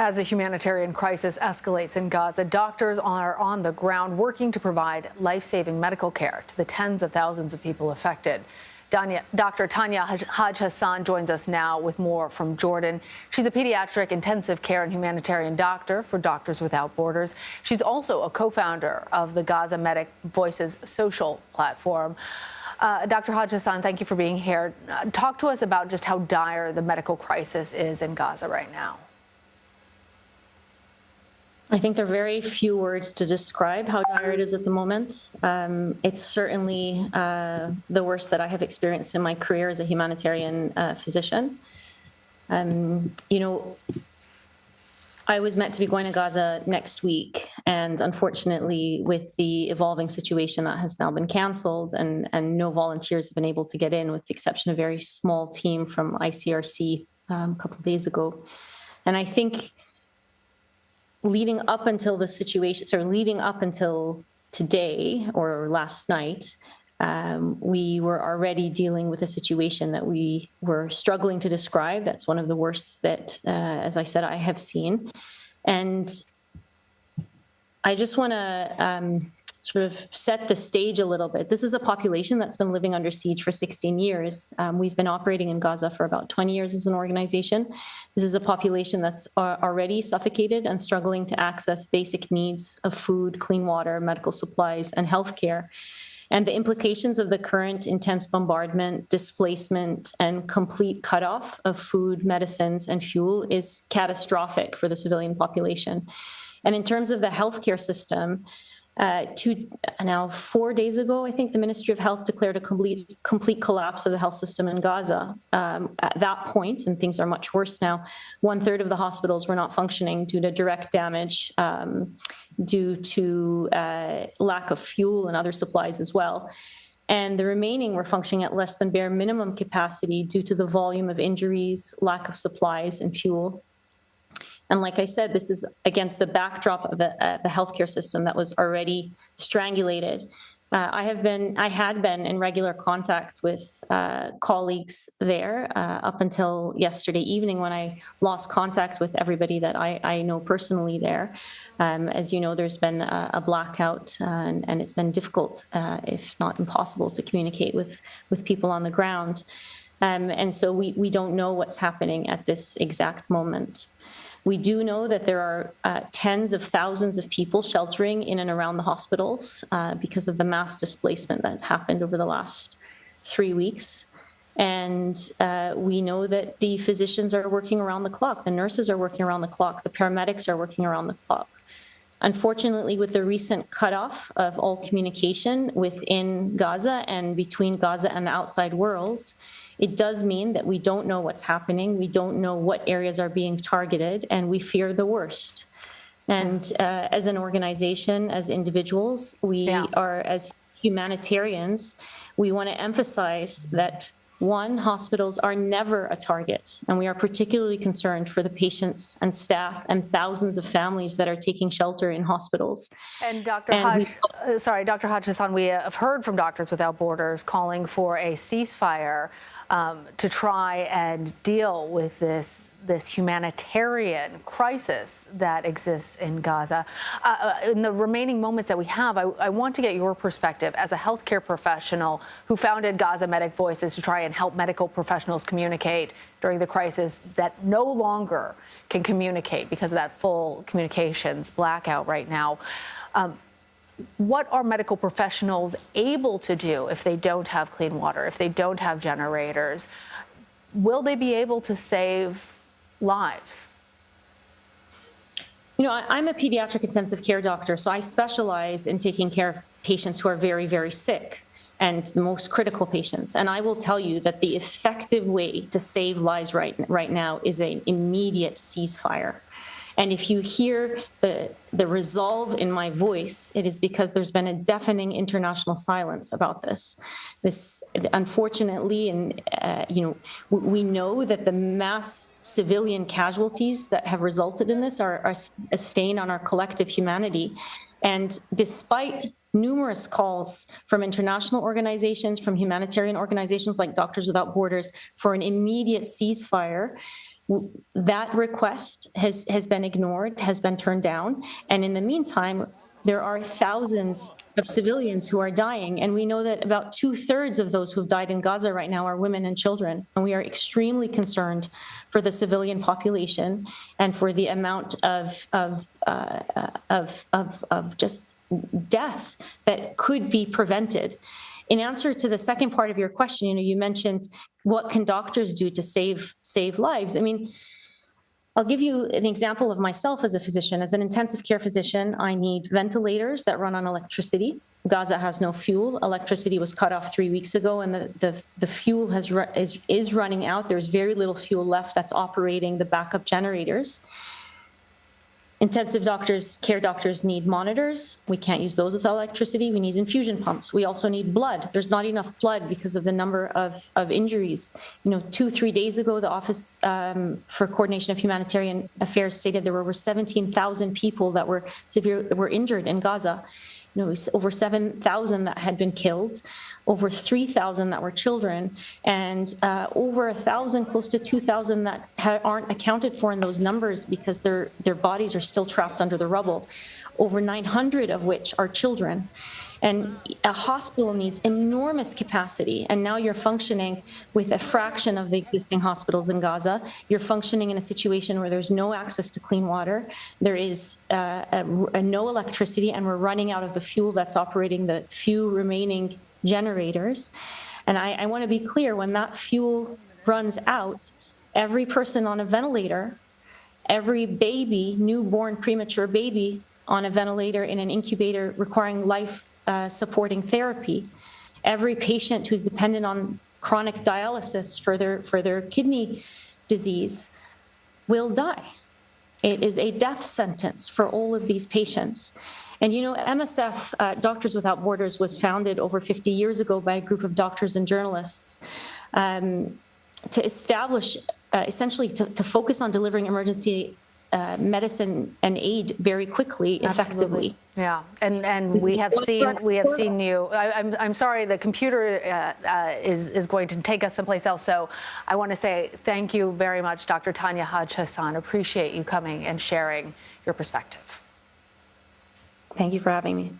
As the humanitarian crisis escalates in Gaza, doctors are on the ground working to provide life-saving medical care to the tens of thousands of people affected. Dr. Tanya Haj-Hassan joins us now with more from Jordan. She's a pediatric intensive care and humanitarian doctor for Doctors Without Borders. She's also a co-founder of the GazaMedicVoices social platform. Dr. Haj-Hassan, thank you for being here. Talk to us about just how dire the medical crisis is in Gaza right now. I think there are very few words to describe how dire it is at the moment. It's certainly the worst that I have experienced in my career as a humanitarian physician. I was meant to be going to Gaza next week, and unfortunately, with the evolving situation, that has now been canceled, and no volunteers have been able to get in, with the exception of a very small team from ICRC a couple of days ago. And I think leading up until today or last night, we were already dealing with a situation that we were struggling to describe. That's one of the worst that, as I said, I have seen. And I just want to sort of set the stage a little bit. This is a population that's been living under siege for 16 years. We've been operating in Gaza for about 20 years as an organization. This is a population that's already suffocated and struggling to access basic needs of food, clean water, medical supplies, and healthcare. And the implications of the current intense bombardment, displacement, and complete cutoff of food, medicines, and fuel is catastrophic for the civilian population. And in terms of the healthcare system, 4 days ago, I think the Ministry of Health declared a complete collapse of the health system in Gaza. At that point, and things are much worse now, 1/3 of the hospitals were not functioning due to direct damage, due to lack of fuel and other supplies as well. And the remaining were functioning at less than bare minimum capacity due to the volume of injuries, lack of supplies and fuel. And like I said, this is against the backdrop of the healthcare system that was already strangulated. I had been in regular contact with colleagues there up until yesterday evening, when I lost contact with everybody that I know personally there. As you know, there's been a blackout, and it's been difficult, if not impossible, to communicate with people on the ground. And so we don't know what's happening at this exact moment. We do know that there are tens of thousands of people sheltering in and around the hospitals because of the mass displacement that's happened over the last 3 weeks. And we know that the physicians are working around the clock, the nurses are working around the clock, the paramedics are working around the clock. Unfortunately, with the recent cutoff of all communication within Gaza and between Gaza and the outside world, it does mean that we don't know what's happening. We don't know what areas are being targeted, and we fear the worst. And as an organization, as individuals, we are, as humanitarians, we want to emphasize that, one, hospitals are never a target, and we are particularly concerned for the patients and staff and thousands of families that are taking shelter in hospitals. And Dr. Haj-Hassan, we have heard from Doctors Without Borders calling for a ceasefire to try and deal with this humanitarian crisis that exists in Gaza. In the remaining moments that we have, I want to get your perspective as a healthcare professional who founded GazaMedicVoices to try and help medical professionals communicate during the crisis that no longer can communicate because of that full communications blackout right now. What are medical professionals able to do if they don't have clean water, if they don't have generators? Will they be able to save lives? I'm a pediatric intensive care doctor, so I specialize in taking care of patients who are very, very sick, and the most critical patients. And I will tell you that the effective way to save lives right now is an immediate ceasefire. And if you hear the resolve in my voice, it is because there's been a deafening international silence about this. This, unfortunately, and we know that the mass civilian casualties that have resulted in this are a stain on our collective humanity. And despite numerous calls from international organizations, from humanitarian organizations like Doctors Without Borders for an immediate ceasefire, That request has been ignored, has been turned down. And in the meantime, there are thousands of civilians who are dying. And we know that about 2/3 of those who have died in Gaza right now are women and children. And we are extremely concerned for the civilian population and for the amount of just death that could be prevented. In answer to the second part of your question, you mentioned what can doctors do to save lives? I mean, I'll give you an example of myself as a physician. As an intensive care physician, I need ventilators that run on electricity. Gaza has no fuel. Electricity was cut off 3 weeks ago, and the fuel is running out. There's very little fuel left that's operating the backup generators. Intensive care doctors need monitors. We can't use those with electricity. We need infusion pumps. We also need blood. There's not enough blood because of the number of injuries. 2-3 days ago, the Office for Coordination of Humanitarian Affairs stated there were over 17,000 people that were injured in Gaza. Over 7,000 that had been killed, over 3,000 that were children, and over 1,000, close to 2,000 that aren't accounted for in those numbers because their bodies are still trapped under the rubble, over 900 of which are children. And a hospital needs enormous capacity, and now you're functioning with a fraction of the existing hospitals in Gaza. You're functioning in a situation where there's no access to clean water, there is no electricity, and we're running out of the fuel that's operating the few remaining generators. And I want to be clear, when that fuel runs out, every person on a ventilator, every baby, newborn premature baby on a ventilator in an incubator requiring life-supporting therapy, every patient who's dependent on chronic dialysis for their kidney disease will die. It is a death sentence for all of these patients. And MSF, Doctors Without Borders, was founded over 50 years ago by a group of doctors and journalists to establish, essentially to focus on delivering emergency medicine and aid very quickly, effectively. Absolutely. Yeah, and we have seen you. I'm sorry, the computer is going to take us someplace else. So I want to say thank you very much, Dr. Tanya Haj-Hassan. Appreciate you coming and sharing your perspective. Thank you for having me.